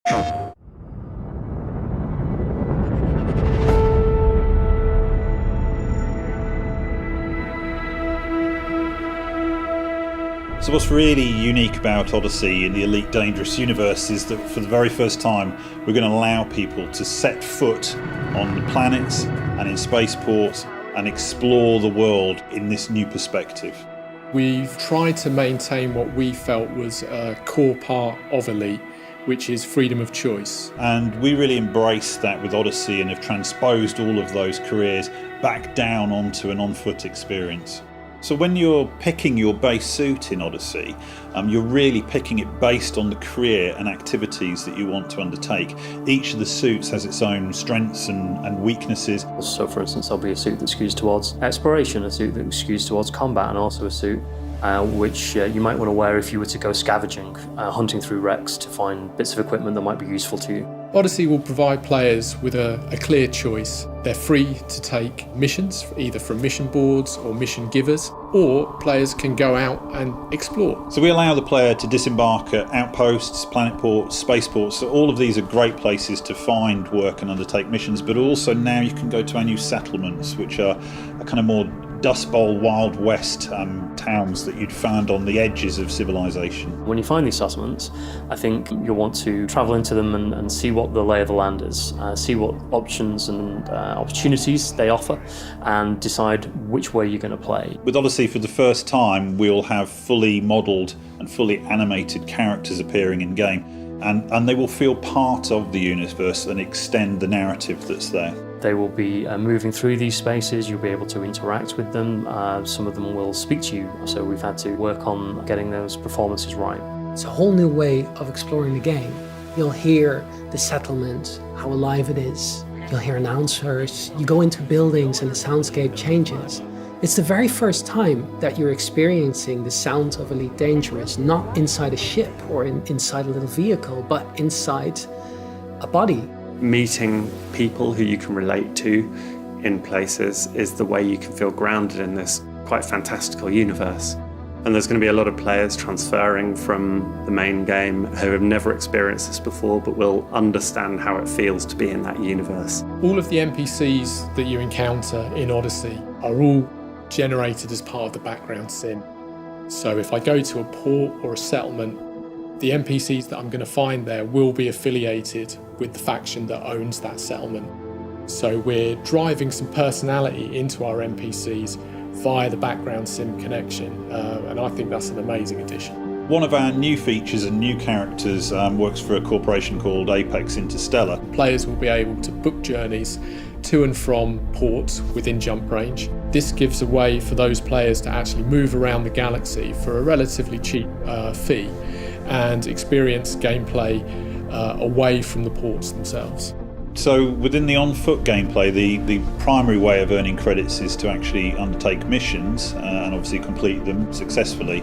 So what's really unique about Odyssey in the Elite Dangerous universe is that for the very first time we're going to allow people to set foot on the planets and in spaceports and explore the world in this new perspective. We've tried to maintain what we felt was a core part of Elite, which is freedom of choice. And we really embraced that with Odyssey and have transposed all of those careers back down onto an on-foot experience. So when you're picking your base suit in Odyssey, you're really picking it based on the career and activities that you want to undertake. Each of the suits has its own strengths and weaknesses. So for instance, there'll be a suit that skews towards exploration, a suit that skews towards combat, and also a suit which you might want to wear if you were to go scavenging, hunting through wrecks to find bits of equipment that might be useful to you. Odyssey will provide players with a clear choice. They're free to take missions, either from mission boards or mission givers, or players can go out and explore. So we allow the player to disembark at outposts, planet ports, spaceports. So all of these are great places to find work and undertake missions, but also now you can go to our new settlements, which are a kind of more Dust Bowl Wild West towns that you'd find on the edges of civilization. When you find these settlements, I think you'll want to travel into them and see what the lay of the land is, see what options and opportunities they offer, and decide which way you're going to play. With Odyssey, for the first time, we'll have fully modelled and fully animated characters appearing in game, and they will feel part of the universe and extend the narrative that's there. They will be moving through these spaces, you'll be able to interact with them, some of them will speak to you, so we've had to work on getting those performances right. It's a whole new way of exploring the game. You'll hear the settlement, how alive it is. You'll hear announcers, you go into buildings and the soundscape changes. It's the very first time that you're experiencing the sound of Elite Dangerous, not inside a ship or inside a little vehicle, but inside a body. Meeting people who you can relate to in places is the way you can feel grounded in this quite fantastical universe. And there's going to be a lot of players transferring from the main game who have never experienced this before but will understand how it feels to be in that universe. All of the NPCs that you encounter in Odyssey are all generated as part of the background sim. So if I go to a port or a settlement, the NPCs that I'm going to find there will be affiliated with the faction that owns that settlement. So we're driving some personality into our NPCs via the background sim connection, and I think that's an amazing addition. One of our new features and new characters works for a corporation called Apex Interstellar. Players will be able to book journeys to and from ports within jump range. This gives a way for those players to actually move around the galaxy for a relatively cheap fee and experience gameplay away from the ports themselves. So within the on-foot gameplay, the primary way of earning credits is to actually undertake missions and obviously complete them successfully.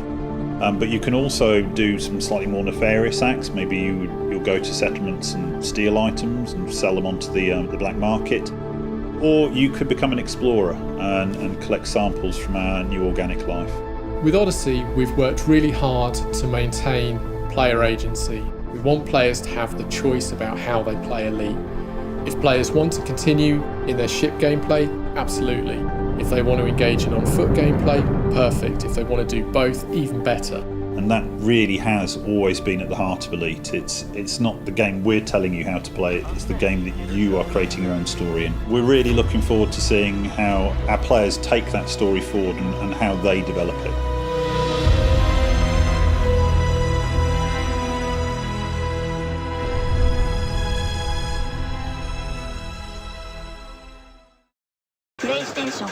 But you can also do some slightly more nefarious acts. Maybe you'll go to settlements and steal items and sell them onto the black market. Or you could become an explorer and collect samples from our new organic life. With Odyssey, we've worked really hard to maintain player agency. We want players to have the choice about how they play Elite. If players want to continue in their ship gameplay, absolutely. If they want to engage in on-foot gameplay, perfect. If they want to do both, even better. And that really has always been at the heart of Elite. It's not the game we're telling you how to play it, it's the game that you are creating your own story in. We're really looking forward to seeing how our players take that story forward and how they develop it. PlayStation